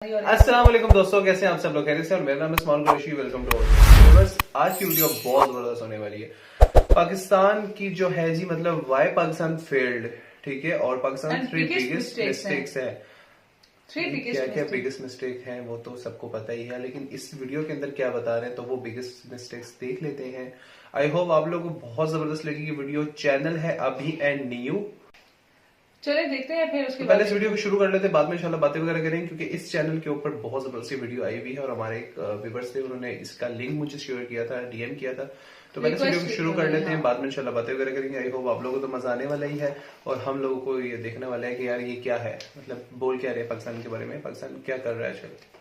जी और अस्सलाम वालेकुम दोस्तों, कैसे हैं आप सब लोग? खैरियत से? और मेरा नाम है उस्मान कुरैशी। वेलकम टू बस आज की वीडियो बहुत जबरदस्त होने वाली है। पाकिस्तान की जो है जी, मतलब वाई पाकिस्तान फेल्ड, ठीक है, और पाकिस्तान थ्री बिगेस्ट मिस्टेक्स है। क्या क्या बिगेस्ट मिस्टेक है वो तो सबको पता ही है, लेकिन इस वीडियो के अंदर क्या बता रहे हैं तो वो बिगेस्ट मिस्टेक्स देख लेते हैं। आई होप आप लोगों को बहुत जबरदस्त लगेगी वीडियो। चैनल है अभी एंड न्यू। चले देखते हैं फिर उसके पहले इस वीडियो को शुरू कर लेते हैं, बाद में इंशाल्लाह बातें वगैरह करेंगे, क्योंकि इस चैनल के ऊपर बहुत जबरदस्त वीडियो आई हुई है और हमारे एक व्यूअर्स थे, उन्होंने इसका लिंक मुझे शेयर किया था, डीएम किया था। तो पहले इस वीडियो को शुरू कर लेते हैं, बाद में इंशाल्लाह बातें वगैरह करेंगे। आई होप आप लोगों को तो मजा आने वाला ही है और हम लोगों को ये देखने वाला है कि यार ये क्या है, मतलब बोल क्या रहे हैं पाकिस्तान के बारे में, पाकिस्तान क्या कर रहा है आजकल।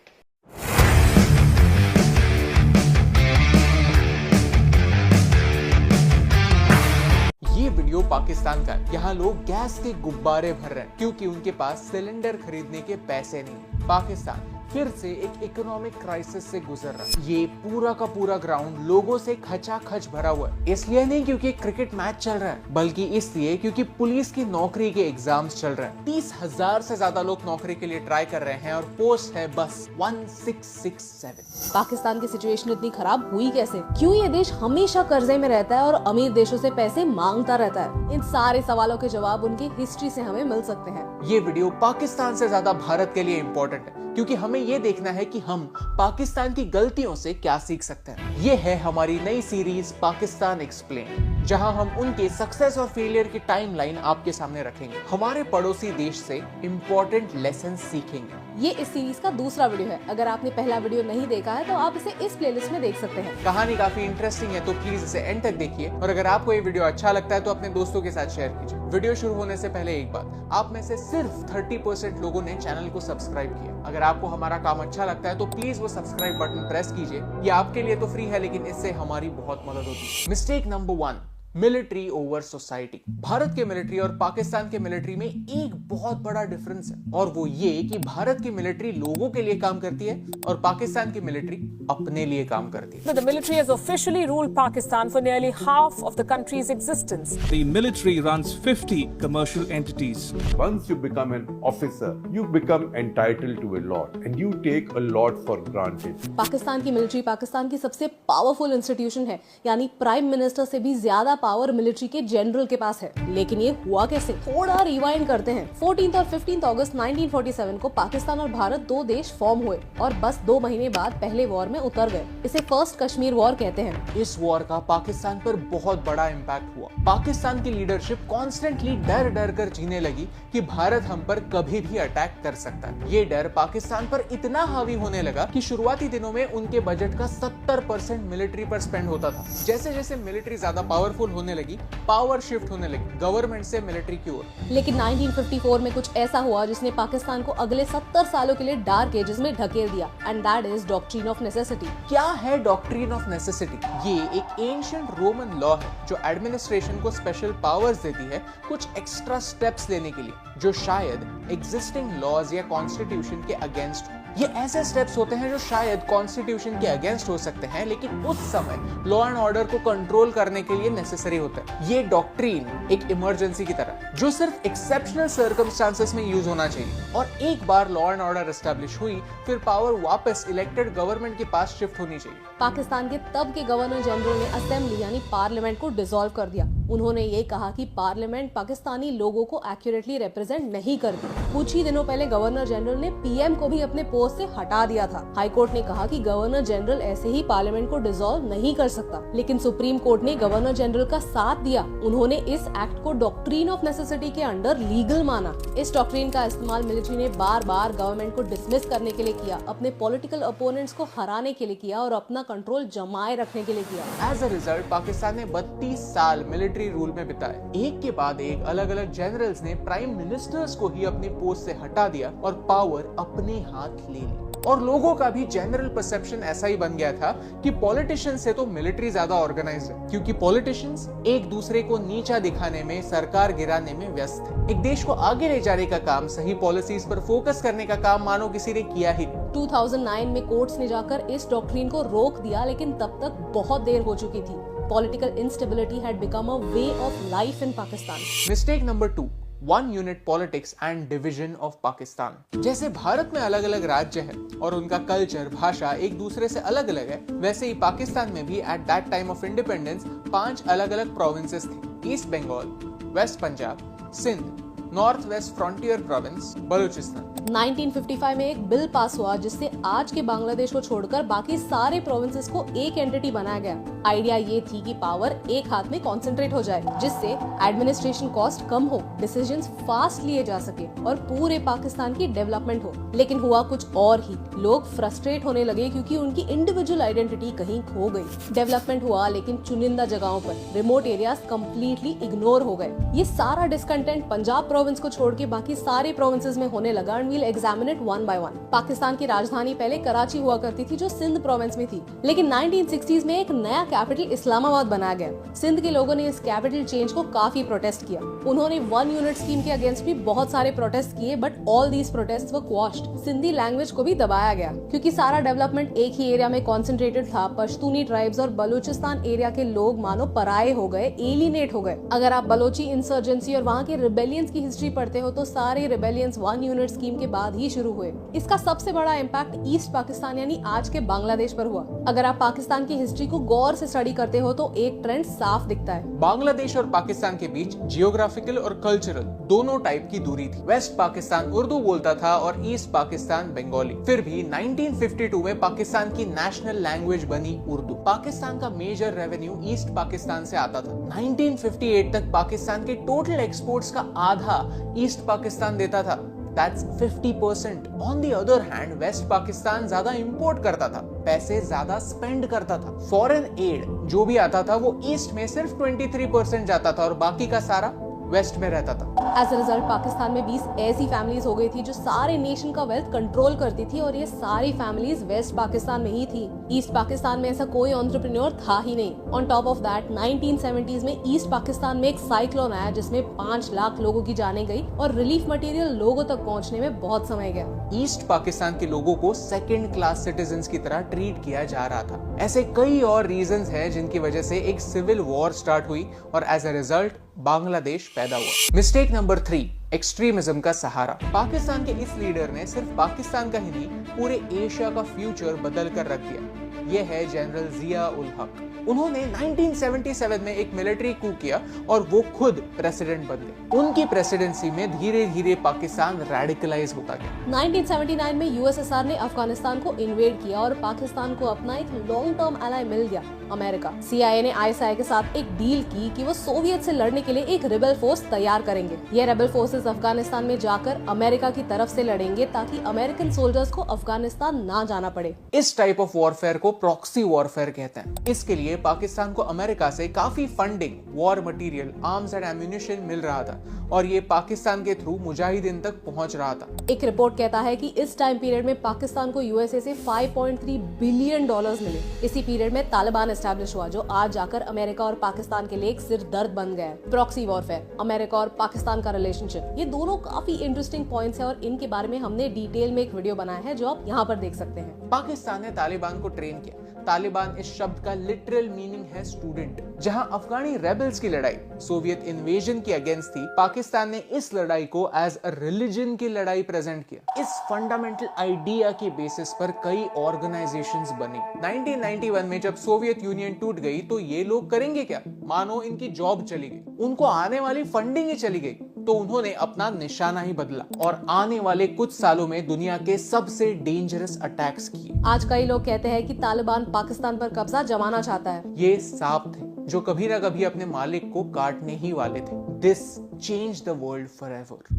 ये वीडियो पाकिस्तान का है। यहाँ लोग गैस के गुब्बारे भर रहे हैं क्योंकि उनके पास सिलेंडर खरीदने के पैसे नहीं। पाकिस्तान फिर से एक इकोनॉमिक क्राइसिस से गुजर रहा है। ये पूरा का पूरा ग्राउंड लोगों से खचाखच भरा हुआ है। इसलिए नहीं क्योंकि क्रिकेट मैच चल रहा है, बल्कि इसलिए क्योंकि पुलिस की नौकरी के एग्जाम्स चल रहे हैं। 30,000 से ज्यादा लोग नौकरी के लिए ट्राई कर रहे हैं और पोस्ट है बस 1667। पाकिस्तान की सिचुएशन इतनी खराब हुई कैसे? क्यों ये देश हमेशा कर्जे में रहता है और अमीर देशों से पैसे मांगता रहता है? इन सारे सवालों के जवाब उनकी हिस्ट्री से हमें मिल सकते हैं। ये वीडियो पाकिस्तान से ज्यादा भारत के लिए इम्पोर्टेंट है, क्योंकि हमें ये देखना है कि हम पाकिस्तान की गलतियों से क्या सीख सकते हैं। ये है हमारी नई सीरीज पाकिस्तान एक्सप्लेन, जहां हम उनके सक्सेस और फेलियर की टाइमलाइन आपके सामने रखेंगे। हमारे पड़ोसी देश से इम्पोर्टेंट लेसन सीखेंगे। ये इस सीरीज का दूसरा वीडियो है। अगर आपने पहला वीडियो नहीं देखा है तो आप इसे इस प्लेलिस्ट में देख सकते हैं। कहानी काफी इंटरेस्टिंग है, तो प्लीज इसे एंड तक देखिए। और अगर आपको ये वीडियो अच्छा लगता है तो अपने दोस्तों के साथ शेयर कीजिए। वीडियो शुरू होने से पहले एक बात, आप में से सिर्फ 30% लोगों ने चैनल को सब्सक्राइब किया। अगर आपको हमारा काम अच्छा लगता है तो प्लीज वो सब्सक्राइब बटन प्रेस कीजिए। ये आपके लिए तो फ्री है, लेकिन इससे हमारी बहुत मदद होती है। Mistake number 1, military over society. Bharat के मिलिट्री और पाकिस्तान के मिलिट्री में एक बहुत बड़ा डिफरेंस है, और वो ये कि भारत की मिलिट्री लोगों के लिए काम करती है और पाकिस्तान की मिलिट्री अपने लिए काम करती है। The military has officially ruled Pakistan for nearly half of the country's existence. The military runs 50 commercial entities. Once you become an officer, you become entitled to a lot and you take a lot for granted. Pakistan की military Pakistan की सबसे powerful institution है, यानी prime minister से भी ज्यादा power military के general के पास है। लेकिन ये हुआ कैसे? थोड़ा रिवाइंड करते हैं। 14 और 15 अगस्त 1947 को पाकिस्तान और भारत दो देश फॉर्म हुए और बस 2 महीने बाद पहले वॉर में उतर गए। इसे फर्स्ट कश्मीर वॉर कहते हैं। इस वॉर का पाकिस्तान पर बहुत बड़ा इम्पैक्ट हुआ। पाकिस्तान की लीडरशिप कॉन्स्टेंटली डर डर कर जीने लगी कि भारत हम पर कभी भी अटैक कर सकता है। ये डर पाकिस्तान पर इतना हावी होने लगा कि शुरुआती दिनों में उनके बजट का 70% मिलिट्री पर स्पेंड होता था। जैसे जैसे मिलिट्री ज्यादा पावरफुल होने लगी, पावर शिफ्ट होने लगी गवर्नमेंट से मिलिट्री की ओर। लेकिन 1954 में कुछ ऐसा हुआ जिसने पाकिस्तान को अगले 70 सालों के लिए डार्क एजेस में ढकेल दिया, and that is doctrine of necessity. क्या है डॉक्ट्रिन ऑफ नेसेसिटी? ये एक एंशिएंट रोमन लॉ है जो एडमिनिस्ट्रेशन को स्पेशल पावर्स देती है कुछ एक्स्ट्रा स्टेप्स लेने के लिए, जो शायद एग्जिस्टिंग लॉज या कॉन्स्टिट्यूशन के अगेंस्ट हो। ये ऐसे स्टेप्स होते हैं जो शायद कॉन्स्टिट्यूशन के अगेंस्ट हो सकते हैं, लेकिन उस समय लॉ एंड ऑर्डर को कंट्रोल करने के लिए नेसेसरी होता है। ये डॉक्ट्रिन एक इमरजेंसी की तरह, जो सिर्फ एक्सेप्शनल सर्कमस्टांसेस में यूज होना चाहिए, और एक बार लॉ एंड ऑर्डर एस्टैब्लिश हुई फिर पावर वापस इलेक्टेड गवर्नमेंट के पास शिफ्ट होनी चाहिए। पाकिस्तान के तब के गवर्नर जनरल ने असेंबली यानी पार्लियामेंट को डिसॉल्व कर दिया। उन्होंने ये कहा कि पार्लियामेंट पाकिस्तानी लोगों को एक्यूरेटली रिप्रेजेंट नहीं करती। कुछ ही दिनों पहले गवर्नर जनरल ने पीएम को भी अपने पोस्ट से हटा दिया था। हाई कोर्ट ने कहा कि गवर्नर जनरल ऐसे ही पार्लियामेंट को डिसॉल्व नहीं कर सकता, लेकिन सुप्रीम कोर्ट ने गवर्नर जनरल का साथ दिया। उन्होंने इस एक्ट को डॉक्ट्रिन ऑफ नेसेसिटी के अंडर लीगल माना। इस डॉक्ट्रिन का इस्तेमाल मिलिट्री ने बार बार गवर्नमेंट को डिसमिस करने के लिए किया, अपने पॉलिटिकल अपोनेंट्स को हराने के लिए किया और अपना कंट्रोल जमाए रखने के लिए किया। एज अ रिजल्ट पाकिस्तान ने 32 साल मिलिट्री रूल में बिताए। एक के बाद एक अलग अलग जनरल्स ने प्राइम मिनिस्टर्स को ही अपनी पोस्ट से हटा दिया और पावर अपने हाथ ले ली। और लोगों का भी जनरल परसेप्शन ऐसा ही बन गया था कि पॉलिटिशियंस से तो मिलिट्री ज्यादा ऑर्गेनाइज्ड है, क्योंकि पॉलिटिशियंस एक दूसरे को नीचा दिखाने में, सरकार गिराने में व्यस्त है। एक देश को आगे ले जाने का काम, सही पॉलिसीज पर फोकस करने का काम मानो किसी ने किया ही नहीं। 2009 में कोर्ट्स ने जाकर इस डॉक्ट्रिन को रोक दिया, लेकिन तब तक बहुत देर हो चुकी थी। Political instability had become a way of life in Pakistan. Mistake number 2, one unit politics and division of Pakistan. जैसे भारत में अलग अलग राज्य है और उनका कल्चर, भाषा एक दूसरे से अलग अलग है, वैसे ही पाकिस्तान में भी at that time of independence 5 अलग अलग प्रोविंसेस थे। East Bengal, West Punjab, Sindh, North West Frontier Province, Balochistan. 1955 में एक बिल पास हुआ जिससे आज के बांग्लादेश को छोड़कर बाकी सारे प्रोविंसेस को एक एंटिटी बनाया गया। आइडिया ये थी कि पावर एक हाथ में कंसंट्रेट हो जाए, जिससे एडमिनिस्ट्रेशन कॉस्ट कम हो, डिसीजंस फास्ट लिए जा सके और पूरे पाकिस्तान की डेवलपमेंट हो। लेकिन हुआ कुछ और ही, लोग फ्रस्ट्रेट होने लगे क्योंकि उनकी इंडिविजुअल आइडेंटिटी कहीं खो गई। डेवलपमेंट हुआ लेकिन चुनिंदा जगहों पर, रिमोट एरियाज कम्प्लीटली इग्नोर हो गए। ये सारा डिस्कंटेंट पंजाब प्रोविंस को छोड़ के बाकी सारे प्रोविंसेस में होने लगा। And we'll examine it one by one. Pakistan की राजधानी पहले कराची हुआ करती थी जो सिंध प्रोविंस में थी, लेकिन 1960s में एक नया कैपिटल इस्लामाबाद बनाया गया। सिंध के लोगों ने इस कैपिटल चेंज को काफी प्रोटेस्ट किया। उन्होंने वन यूनिट स्कीम के अगेंस्ट भी बहुत सारे प्रोटेस्ट किए, but all these protest were quashed. Sindhi language को भी दबाया गया क्योंकि सारा डेवलपमेंट एक ही एरिया में कॉन्सेंट्रेटेड था। पश्तूनी ट्राइब्स और बलूचिस्तान एरिया के लोग मानो पराये हो गए, एलिनेट हो गए। अगर आप बलोची इंसर्जेंसी और वहाँ के रिबेलियंस की हिस्ट्री पढ़ते हो तो सारे रिबेलियंस वन यूनिट स्कीम के बाद ही शुरू हुए। इसका सबसे बड़ा इम्पैक्ट ईस्ट पाकिस्तान यानी आज के बांग्लादेश पर हुआ। अगर आप पाकिस्तान की हिस्ट्री को गौर से स्टडी करते हो तो एक ट्रेंड साफ दिखता है। बांग्लादेश और पाकिस्तान के बीच जियोग्राफिकल और कल्चरल दोनों टाइप की दूरी थी। वेस्ट पाकिस्तान उर्दू बोलता था और ईस्ट पाकिस्तान बंगाली। फिर भी 1952 में पाकिस्तान की नेशनल लैंग्वेज बनी उर्दू। पाकिस्तान का मेजर रेवेन्यू ईस्ट पाकिस्तान से आता था। 1958 तक पाकिस्तान के टोटल एक्सपोर्ट्स का आधा ईस्ट पाकिस्तान देता था। That's 50%. On the other hand, West Pakistan ज्यादा इंपोर्ट करता था, पैसे ज्यादा स्पेंड करता था। फॉरेन एड जो भी आता था वो ईस्ट में सिर्फ 23% जाता था और बाकी का सारा वेस्ट में रहता था। एज अ रिजल्ट पाकिस्तान में 20 ऐसी फैमिलीज हो गई थी जो सारे नेशन का वेल्थ कंट्रोल करती थी और ये सारी फैमिलीज वेस्ट पाकिस्तान में ही थी। ईस्ट पाकिस्तान में ऐसा कोई एंटरप्रेन्योर था ही नहीं। On top of that 1970s में ईस्ट पाकिस्तान में एक साइक्लोन आया जिसमें 5 लाख लोगों की जाने गई और रिलीफ मटेरियल लोगों तक पहुंचने में बहुत समय गया। ईस्ट पाकिस्तान के लोगों को सेकेंड क्लास सिटीजन्स की तरह ट्रीट किया जा रहा था। ऐसे कई और रीजंस हैं जिनकी वजह से एक सिविल वॉर स्टार्ट हुई और एज अ रिजल्ट बांग्लादेश पैदा हुआ। मिस्टेक नंबर 3, एक्सट्रीमिज्म का सहारा। पाकिस्तान के इस लीडर ने सिर्फ पाकिस्तान का ही नहीं पूरे एशिया का फ्यूचर बदल कर रख दिया। ये है जनरल जिया उल हक। उन्होंने 1977 में एक मिलिट्री कू किया और वो खुद प्रेसिडेंट बन गए। उनकी प्रेसिडेंसी में धीरे धीरे पाकिस्तान रेडिकलाइज होता गया। 1979 में यूएसएसआर ने अफगानिस्तान को इन्वेड किया और पाकिस्तान को अपना एक लॉन्ग टर्म एलाई मिल गया, अमेरिका। CIA ने ISI के साथ एक डील की कि वो सोवियत से लड़ने के लिए एक रेबल फोर्स तैयार करेंगे। ये रेबल फोर्सेस अफगानिस्तान में जाकर अमेरिका की तरफ से लड़ेंगे ताकि अमेरिकन सोल्जर्स को अफगानिस्तान ना जाना पड़े। इस टाइप ऑफ वॉरफेयर को प्रॉक्सी वॉरफेयर कहते हैं। इसके लिए पाकिस्तान को अमेरिका से काफी funding, war material, arms and ammunition मिल रहा था और ये पाकिस्तान के थ्रू मुजाहिदीन तक पहुंच रहा था। एक रिपोर्ट कहता है कि इस टाइम पीरियड में पाकिस्तान को यूएसए से $5.3 बिलियन मिले। इसी पीरियड में तालिबान एस्टैब्लिश हुआ जो आज जाकर अमेरिका और पाकिस्तान के लिए एक सिर दर्द बन गया है। प्रॉक्सी वॉरफेयर, अमेरिका और पाकिस्तान का रिलेशनशिप, ये दोनों काफी इंटरेस्टिंग पॉइंट्स हैं और इनके बारे में हमने डिटेल में एक वीडियो बनाया है जो आप यहाँ पर देख सकते हैं। पाकिस्तान ने तालिबान को ट्रेन किया। तालिबान इस शब्द का लिटरल मीनिंग है स्टूडेंट। जहां अफगानी रेबल्स की लड़ाई सोवियत इन्वेजन के अगेंस्ट थी, पाकिस्तान ने इस लड़ाई को एज अ रिलीजन की लड़ाई प्रेजेंट किया। इस फंडामेंटल आइडिया की बेसिस पर कई ऑर्गेनाइजेशंस बनी। 1991 में जब सोवियत यूनियन टूट गई तो ये लोग करेंगे क्या? मानो इनकी जॉब चली गई, उनको आने वाली फंडिंग ही चली गई, तो उन्होंने अपना निशाना ही बदला और आने वाले कुछ सालों में दुनिया के सबसे डेंजरस अटैक्स किए। आज कई लोग कहते हैं कि तालिबान पाकिस्तान पर कब्जा जमाना चाहता है। ये सांप थे जो कभी ना कभी अपने मालिक को काटने ही वाले थे। This change the world forever.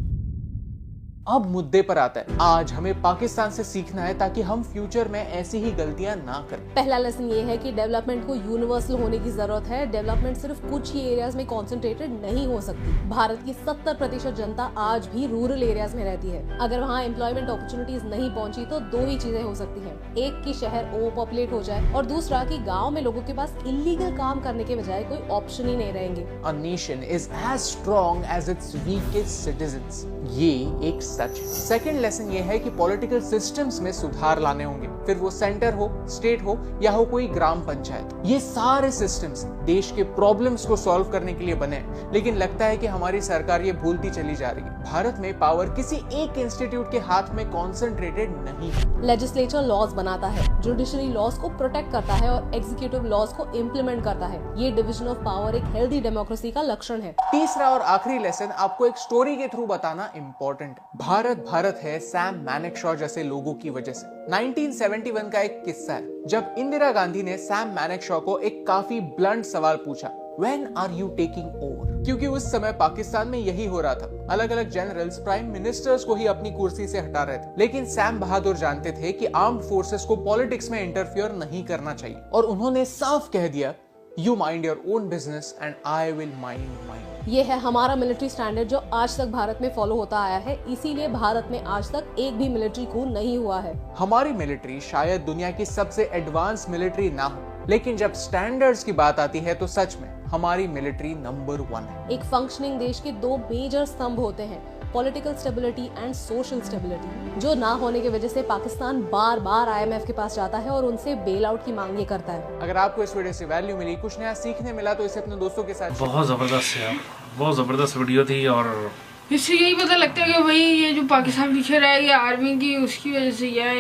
अब मुद्दे पर आता है। आज हमें पाकिस्तान से सीखना है ताकि हम फ्यूचर में ऐसी ही गलतियां ना करें। पहला लेसन ये है कि डेवलपमेंट को यूनिवर्सल होने की जरूरत है। डेवलपमेंट सिर्फ कुछ ही एरियाज में कॉन्सेंट्रेटेड नहीं हो सकती। भारत की 70% जनता आज भी रूरल एरियाज में रहती है। अगर वहाँ एम्प्लॉयमेंट अपॉर्चुनिटीज नहीं पहुँची तो दो ही चीजें हो सकती है। एक कि शहर ओवर पॉपुलेट हो जाए और दूसरा कि गाँव में लोगों के पास इलीगल काम करने के बजाय कोई ऑप्शन ही नहीं रहेंगे। A nation is as strong as its weakest citizens। ये एक सच है। सेकंड लेसन ये है कि पॉलिटिकल सिस्टम्स में सुधार लाने होंगे, फिर वो सेंटर हो, स्टेट हो या हो कोई ग्राम पंचायत। ये सारे सिस्टम्स देश के प्रॉब्लम्स को सॉल्व करने के लिए बने हैं, लेकिन लगता है कि हमारी सरकार ये भूलती चली जा रही है। भारत में पावर किसी एक इंस्टीट्यूट के हाथ में कॉन्सेंट्रेटेड नहीं है। लेजिस्लेचर लॉज बनाता है, जुडिशरी लॉज को प्रोटेक्ट करता है और एग्जीक्यूटिव लॉज को इम्प्लीमेंट करता है। ये डिवीजन ऑफ पावर एक हेल्दी डेमोक्रेसी का लक्षण है। तीसरा और आखिरी लेसन आपको एक स्टोरी के थ्रू बताना इम्पोर्टेंट है। भारत है सैम मैनेकशॉ जैसे लोगों की वजह से। 1971 का एक किस्सा है जब इंदिरा गांधी ने सैम मैनेकशॉ को एक काफी ब्लंट सवाल पूछा, When are you taking over? क्योंकि उस समय पाकिस्तान में यही हो रहा था, अलग अलग जनरल्स प्राइम मिनिस्टर्स को ही अपनी कुर्सी से हटा रहे थे। लेकिन सैम बहादुर जानते थे कि आर्म्ड फोर्सेस को पॉलिटिक्स में इंटरफियर नहीं करना चाहिए और उन्होंने साफ कह दिया, You mind your own business and I will mind mine. ये है हमारा मिलिट्री स्टैंडर्ड जो आज तक भारत में फॉलो होता आया है, इसीलिए भारत में आज तक एक भी मिलिट्री coup नहीं हुआ है। हमारी मिलिट्री शायद दुनिया की सबसे एडवांस मिलिट्री ना हो, लेकिन जब स्टैंडर्ड्स की बात आती है तो सच में हमारी मिलिट्री नंबर 1 है। एक फंक्शनिंग देश के 2 मेजर स्तंभ होते हैं, political stability and social stability, जो ना होने की वजह से पाकिस्तान बार बार IMF के पास जाता है और उनसे बेल आउट की मांग करता है। अगर आपको इस वीडियो से वैल्यू मिली, कुछ नया सीखने मिला, तो इसे अपने दोस्तों के साथ बहुत ज़बरदस्त है, बहुत ज़बरदस्त वीडियो थी। और इससे यही पता लगता है कि भाई ये जो पाकिस्तान पीछे रह गया आर्मी की, उसकी वजह से या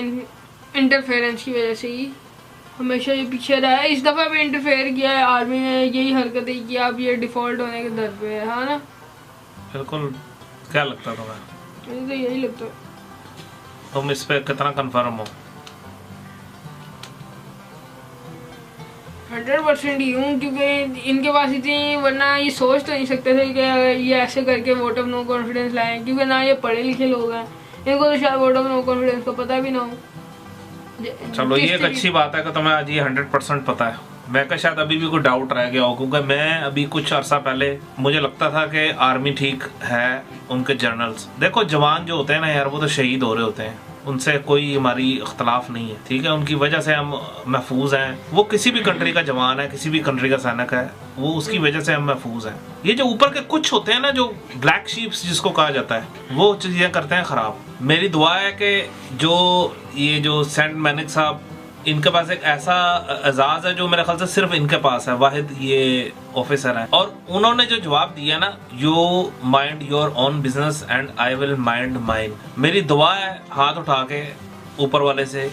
इंटरफेरेंस की वजह से ही हमेशा ये पीछे रहा है। इस दफ़ा भी इंटरफेयर किया है आर्मी ने, यही हरकतें की, अब ये डिफ़ॉल्ट होने के दर पे है ना। बिल्कुल। क्या लगता तुम्हें? मुझे तो यही लगता है। तुम इस पे कितना कंफर्म हो? 100% ही हूँ, क्योंकि इनके पास इतनी, वरना ये सोच तो नहीं सकते थे कि ये ऐसे करके वोट ऑफ नो कॉन्फिडेंस लाएं, क्योंकि ना ये पढ़े लिखे लोग हैं, इनको तो शायद वोट ऑफ नो कॉन्फिडेंस का पता भी ना हो। चलो ये एक अच्छी बात है कि तुम्हें आज ये 100% पता है। मैं का शायद अभी भी कोई डाउट रह गया हो, क्योंकि मैं अभी कुछ अरसा पहले मुझे लगता था कि आर्मी ठीक है, उनके जर्नल्स देखो, जवान जो होते हैं ना यार, वो तो शहीद हो रहे होते हैं, उनसे कोई हमारी इख्तलाफ नहीं है, ठीक है, उनकी वजह से हम महफूज हैं। वो किसी भी कंट्री का जवान है, किसी भी कंट्री का सैनिक है, वो उसकी वजह से हम महफूज हैं। ये जो ऊपर के कुछ होते हैं ना, जो ब्लैक शीप्स जिसको कहा जाता है, वो चीज़ें करते हैं ख़राब। मेरी दुआ है कि जो सेंट मैनिक साहब, इनके पास एक ऐसा एजाज है जो मेरे ख्याल से सिर्फ इनके पास है, वाहिद ये ऑफिसर है, और उन्होंने जो जवाब दिया ना, you mind your own business and I will mind mine. मेरी दुआ है हाथ उठा के ऊपर वाले से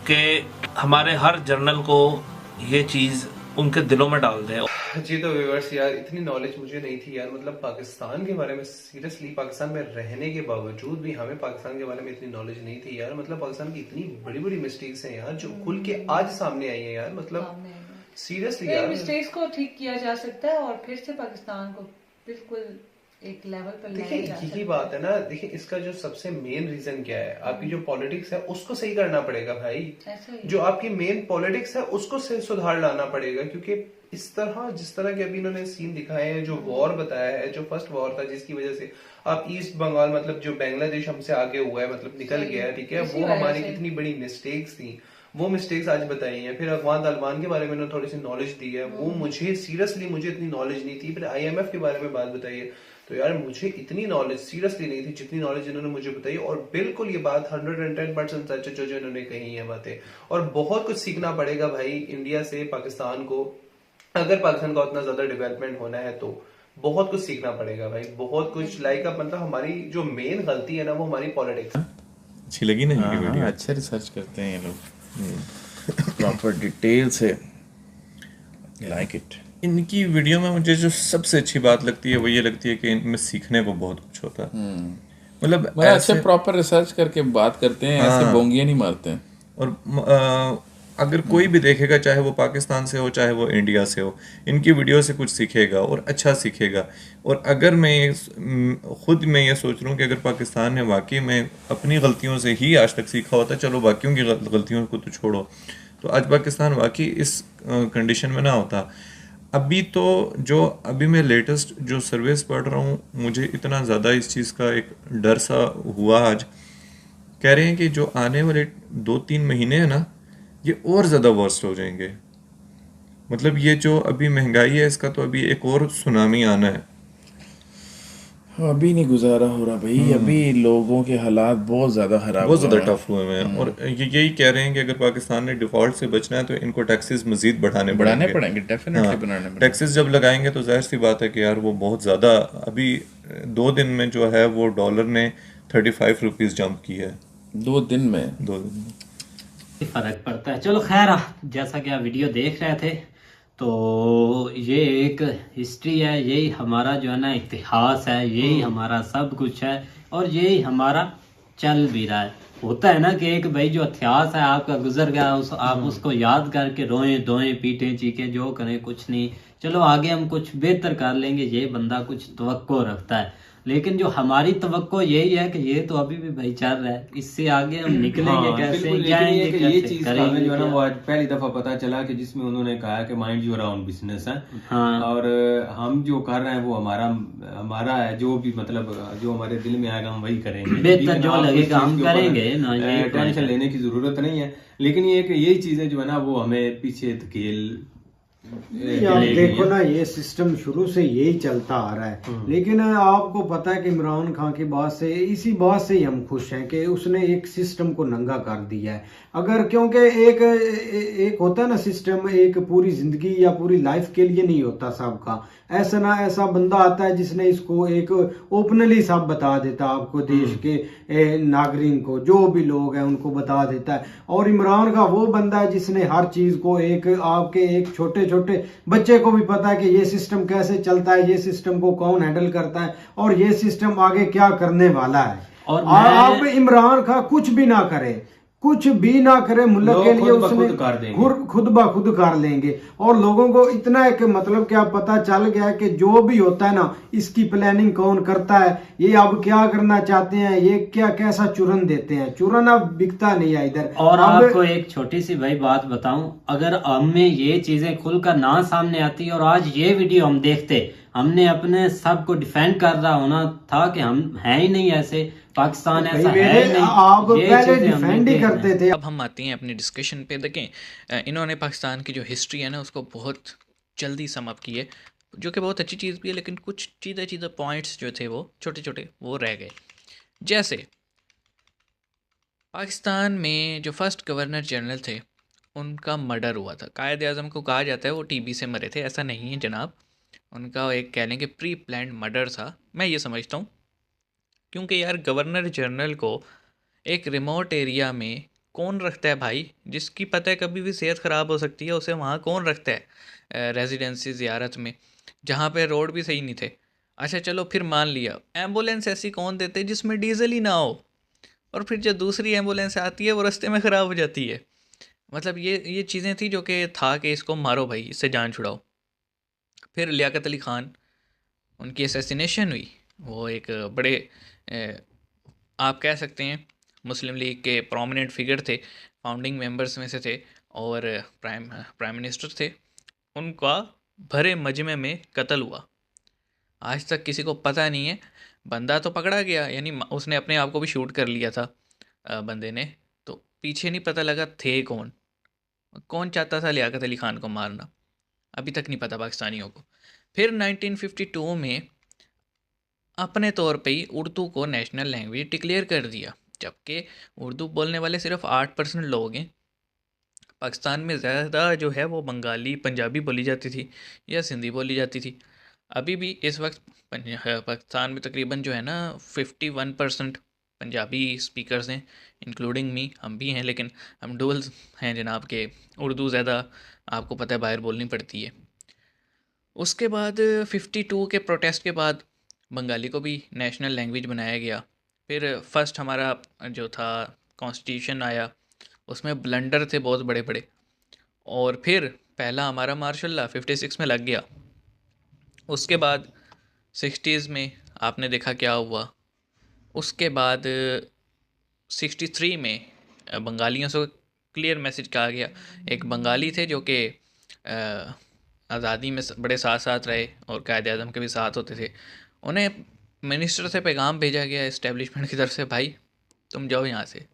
कि हमारे हर जर्नल को ये चीज़ उनके दिलों में डाल दे। जी तो व्यूअर्स यार, इतनी नॉलेज मुझे नहीं थी यार, मतलब पाकिस्तान के बारे में, सीरियसली पाकिस्तान में रहने के बावजूद भी हमें पाकिस्तान के बारे में इतनी नॉलेज नहीं थी यार। मतलब पाकिस्तान की इतनी बड़ी बड़ी मिस्टेक्स हैं यार, जो खुल के आज सामने आई हैं यार। मतलब सीरियसली यार, मिस्टेक्स को ठीक किया जा सकता है और फिर से पाकिस्तान को बिल्कुल एक लेवल पर देखिए यही बात है ना। देखिए इसका जो सबसे मेन रीजन क्या है, आपकी जो पॉलिटिक्स है उसको सही करना पड़ेगा भाई। जो आपकी मेन पॉलिटिक्स है उसको सुधार लाना पड़ेगा, क्योंकि इस तरह जिस तरह के अभी इन्होंने सीन दिखाए हैं, जो वॉर बताया है, जो फर्स्ट वॉर था जिसकी वजह से आप ईस्ट बंगाल, मतलब जो बांग्लादेश हमसे आगे हुआ है, मतलब निकल गया है, ठीक है, वो हमारी कितनी बड़ी मिस्टेक्स थी, वो मिस्टेक्स आज बताई हैं। फिर अफगान तालिबान के बारे में थोड़ी सी नॉलेज दी है, वो मुझे सीरियसली मुझे इतनी नॉलेज नहीं थी। फिर IMF के बारे में बात बताई है, तो यार मुझे इतनी नॉलेज सीरियसली नहीं थी जितनी नॉलेज इन्होंने मुझे बताई। और बिल्कुल ये बात 110% सच है जो इन्होंने कही है बातें। और बहुत कुछ सीखना पड़ेगा भाई इंडिया से पाकिस्तान को, अगर पाकिस्तान का उतना ज्यादा डेवलपमेंट होना है तो बहुत कुछ सीखना पड़ेगा भाई, बहुत कुछ। लाइक मतलब हमारी जो मेन गलती है ना, वो हमारी पॉलिटिक्स। अच्छी लगी ना ये वीडियो? अच्छे रिसर्च करते हैं ये लोग, प्रॉपर डिटेल से, लाइक इट। इनकी वीडियो में मुझे जो सबसे अच्छी बात लगती है वो ये लगती है कि इनमें सीखने को बहुत कुछ होता है। मतलब ऐसे प्रॉपर रिसर्च करके बात करते हैं, ऐसे बोंगियां नहीं मारते हैं। और अगर कोई भी देखेगा, चाहे वो पाकिस्तान से हो चाहे वो इंडिया से हो, इनकी वीडियो से कुछ सीखेगा और अच्छा सीखेगा। और अगर मैं खुद में ये सोच रहा हूँ कि अगर पाकिस्तान ने वाकई में अपनी गलतियों से ही आज तक सीखा होता, चलो बाकियों की गलतियों को तो छोड़ो, तो आज पाकिस्तान वाकई इस कंडीशन में ना होता। अभी तो जो अभी मैं लेटेस्ट जो सर्वेस पढ़ रहा हूँ, मुझे इतना ज़्यादा इस चीज़ का एक डर सा हुआ आज। कह रहे हैं कि जो आने वाले 2-3 महीने हैं ना, ये और ज़्यादा वर्स्ट हो जाएंगे। मतलब ये जो अभी महंगाई है, इसका तो अभी एक और सुनामी आना है। अभी नहीं गुजारा हो रहा भाई, अभी लोगों के हालात बहुत ज़्यादा खराब बहुत ज़्यादा हुए हैं। टफ हुए हैं। और यही कह रहे हैं कि अगर पाकिस्तान ने डिफ़ॉल्ट से बचना है तो इनको टैक्सेस मज़ीद बढ़ाने पड़ेंगे। डेफिनेटली बढ़ाने पड़ेंगे। टैक्सेस जब लगाएंगे तो जाहिर सी बात है कि यार वो बहुत ज़्यादा, अभी 2 दिन में जो है वो डॉलर ने 35 रुपीज़ जंप किया है 2 दिन में। 2 दिन में। फर्क पड़ता है। चलो खैर, जैसा कि आप वीडियो देख रहे थे, तो ये एक हिस्ट्री है, यही हमारा जो है ना इतिहास है, यही हमारा सब कुछ है और यही हमारा चल भी रहा है। होता है ना कि एक भाई जो इतिहास है आपका गुजर गया, आप उसको याद करके रोएं धोएं पीटें चीखें जो करें, कुछ नहीं, चलो आगे हम कुछ बेहतर कर लेंगे, ये बंदा कुछ तवक्को रखता है। लेकिन जो हमारी तवक्को यही है कि ये तो अभी भी भाई चल रहा है, इससे आगे हम निकलेंगे कैसे, जाएंगे ये चीज कैसे, का हमें जो है ना करेंगे वो आज पहली दफा पता चला कि जिसमें उन्होंने कहा कि माइंड योर ओन बिजनेस है। हाँ। और हम जो कर रहे हैं वो हमारा है, जो भी मतलब जो हमारे दिल में आएगा हम वही करेंगे, बेहतर जो लगेगा हम करेंगे ना, ये टेंशन लेने की जरूरत नहीं है। लेकिन ये कि यही चीजें जो है ना वो हमें पीछे धकेल आप देखो ना, ये सिस्टम शुरू से यही चलता आ रहा है। लेकिन आपको पता है कि इमरान खान की बात से, इसी बात से ही हम खुश हैं कि उसने एक सिस्टम को नंगा कर दिया है। अगर क्योंकि एक होता है ना सिस्टम, एक पूरी जिंदगी या पूरी लाइफ के लिए नहीं होता सबका। ऐसा ना ऐसा बंदा आता है जिसने इसको एक ओपनली सब बता देता आपको, देश के नागरिक को, जो भी लोग हैं उनको बता देता है। और इमरान का वो बंदा है जिसने हर चीज को एक आपके एक छोटे छोटे बच्चे को भी पता है कि ये सिस्टम कैसे चलता है, ये सिस्टम को कौन हैंडल करता है और ये सिस्टम आगे क्या करने वाला है। और आप इमरान खान कुछ भी ना करे, कुछ भी ना करे मुल्क के लिए, उसने खुद ब खुद कर लेंगे। और लोगों को इतना है कि मतलब क्या पता चल गया है कि जो भी होता है ना, इसकी प्लानिंग कौन करता है, ये अब क्या करना चाहते हैं, ये क्या कैसा चूरन देते हैं। चूरन अब बिकता नहीं है इधर। और आपको एक छोटी सी भाई बात बताऊं, अगर हमें ये चीजें खुलकर ना सामने आती और आज ये वीडियो हम देखते, हमने अपने सब को डिफेंड कर रहा होना था कि हम हैं ही नहीं ऐसे, पाकिस्तान ऐसा है नहीं, आप पहले डिफेंड ही करते थे। अब हम आते हैं अपनी डिस्कशन पे। देखें, इन्होंने पाकिस्तान की जो हिस्ट्री है ना उसको बहुत जल्दी सम अप की है, जो कि बहुत अच्छी चीज़ भी है, लेकिन कुछ चीज़े पॉइंट्स जो थे वो छोटे छोटे वो रह गए। जैसे पाकिस्तान में जो फर्स्ट गवर्नर जनरल थे उनका मर्डर हुआ था। कायद आज़म को कहा जाता है वो टीबी से मरे थे, ऐसा नहीं है जनाब, उनका एक कह लें कि प्री प्लान्ड मर्डर था, मैं ये समझता हूँ। क्योंकि यार गवर्नर जनरल को एक रिमोट एरिया में कौन रखता है भाई, जिसकी पता है कभी भी सेहत ख़राब हो सकती है, उसे वहाँ कौन रखता है रेजिडेंसी ज़ियारत में, जहाँ पे रोड भी सही नहीं थे। अच्छा चलो फिर मान लिया, एम्बुलेंस ऐसी कौन देते जिसमें डीजल ही ना हो, और फिर जो दूसरी एम्बुलेंस आती है वो रास्ते में ख़राब हो जाती है। मतलब ये चीज़ें थी जो कि था कि इसको मारो भाई, इससे जान छुड़ाओ। फिर लियाकत अली ख़ान, उनकी असैसिनेशन हुई, वो एक बड़े आप कह सकते हैं मुस्लिम लीग के प्रोमिनेंट फिगर थे, फाउंडिंग मेंबर्स में से थे और प्राइम मिनिस्टर थे। उनका भरे मजमे में कत्ल हुआ, आज तक किसी को पता नहीं है। बंदा तो पकड़ा गया, यानी उसने अपने आप को भी शूट कर लिया था बंदे ने, तो पीछे नहीं पता लगा थे कौन चाहता था लियाकत अली ख़ान को मारना, अभी तक नहीं पता पाकिस्तानियों को। फिर 1952 में अपने तौर पे ही उर्दू को नेशनल लैंग्वेज डिक्लेयर कर दिया, जबकि उर्दू बोलने वाले सिर्फ 8% लोग हैं। पाकिस्तान में ज़्यादा जो है वो बंगाली पंजाबी बोली जाती थी या सिंधी बोली जाती थी। अभी भी इस वक्त पाकिस्तान में तकरीबन जो है ना 51% पंजाबी स्पीकर्स हैं, इंक्लूडिंग मी, हम भी हैं, लेकिन हम डुअल हैं जनाब के, उर्दू ज़्यादा आपको पता है बाहर बोलनी पड़ती है। उसके बाद 52 के प्रोटेस्ट के बाद बंगाली को भी नेशनल लैंग्वेज बनाया गया। फिर फर्स्ट हमारा जो था कॉन्स्टिट्यूशन आया, उसमें ब्लंडर थे बहुत बड़े बड़े, और फिर पहला हमारा मार्शल लॉ 56 में लग गया। उसके बाद 60s में आपने देखा क्या हुआ। उसके बाद 63 में बंगालियों से क्लियर मैसेज कहा गया। एक बंगाली थे जो कि आज़ादी में बड़े साथ साथ रहे और कायद आज़म के भी साथ होते थे, उन्हें मिनिस्टर से पैगाम भेजा गया इस्टेब्लिशमेंट की तरफ से, भाई तुम जाओ यहाँ से,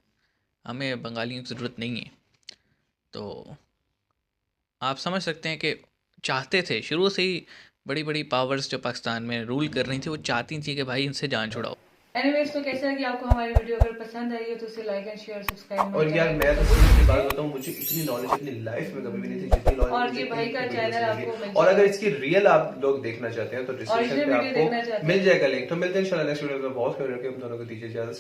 हमें बंगालियों की ज़रूरत नहीं है। तो आप समझ सकते हैं कि चाहते थे शुरू से ही बड़ी बड़ी पावर्स जो पाकिस्तान में रूल कर रही थी वो चाहती थी कि भाई इनसे जान छुड़ाओ। एनीवेज, तो कैसा लगी आपको हमारी वीडियो? अगर पसंद आई हो तो उसे लाइक एंड शेयर सब्सक्राइब। और यार मैं तो सीरियसली बात बताऊं, मुझे इतनी नॉलेज अपनी लाइफ में कभी भी नहीं थी जितनी नॉलेज। और ये भाई का चैनल आपको और अगर इसकी रियल आप लोग देखना चाहते हैं तो डिस्क्रिप्शन पे आपको मिल जाएगा लिंक। तो मिलते हैं इंशाल्लाह नेक्स्ट वीडियो में। बहुत कर रहे हैं हम दोनों को दीजिए इजाजत।